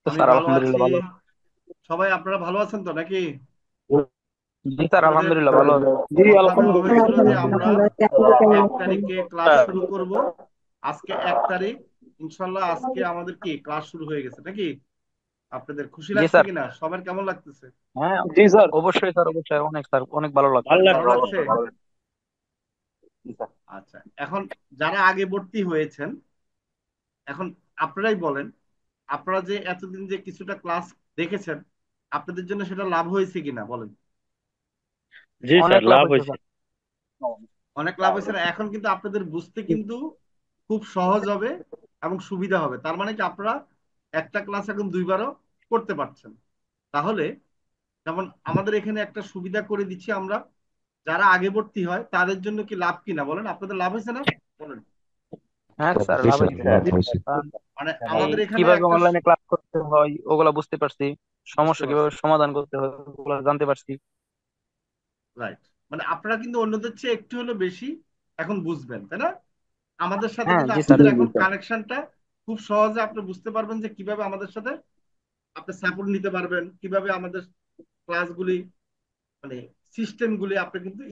তো আমি স্যার ভালো আছি। আলহামদুলিল্লাহ ভালো। সবাই আপনারা ভালো আছেন তো নাকি? জি স্যার আপনাদের আলহামদুলিল্লাহ ভালো। জি কথা বলা আলহামদুলিল্লাহ। হয়েছিল যে আমরা 1 তারিখে ক্লাস শুরু করব। আজকে 1 তারিখ, ইনশাল্লাহ আজকে আমাদের কি ক্লাস শুরু হয়ে গেছে নাকি? আপনাদের খুশি জি লাগছে স্যার। কিনা, সবার কেমন লাগতেছে? হ্যাঁ জি স্যার অবশ্যই স্যার, অবশ্যই অনেক স্যার অনেক ভালো লাগছে। ভালো লাগছে। জি স্যার। আচ্ছা, এখন যারা আগে ভর্তি হয়েছেন, এখন আপনারাই বলেন, আপনারা যে এতদিন যে কিছুটা ক্লাস দেখেছেন, আপনাদের জন্য সেটা লাভ হয়েছে কিনা বলেন। জি অনেক স্যার, লাভ লাভ হয়েছে হয়েছে। স্যার। অনেক লাভ হয়েছে না? এখন কিন্তু আপনাদের বুঝতে কিন্তু খুব সহজ হবে এবং সুবিধা হবে। তার মানে কি আপনারা একটা ক্লাস এখন দুইবারও করতে পারছেন। তাহলে যেমন আমাদের এখানে একটা সুবিধা করে দিচ্ছি আমরা, যারা আগে ভর্তি হয় তাদের জন্য কি লাভ কিনা বলেন, আপনাদের লাভ হয়েছে না বলেন। হ্যাঁ স্যার জি লাভ স্যার, হয়েছে। লাভ হয়েছে। কারণ মানে এই আমাদের এখানে কিভাবে একটা অনলাইনে ক্লাস করতে হয় ওগুলা বুঝতে পারছি, বুঝতে সমস্যা কিভাবে পারছেন, সমাধান করতে হয় ওগুলা জানতে পারছি। রাইট। মানে আপনারা কিন্তু অন্যদের চেয়ে একটু হলেও বেশি এখন বুঝবেন, তাই না? আমাদের সাথে হ্যাঁ কিন্তু জি স্যার। আপনাদের এখন কানেকশনটা খুব সহজে আপনি বুঝতে পারবেন যে কিভাবে আমাদের সাথে আপনি সাপোর্ট নিতে পারবেন, কিভাবে আমাদের ক্লাসগুলি মানে সিস্টেমগুলি আপনি কিন্তু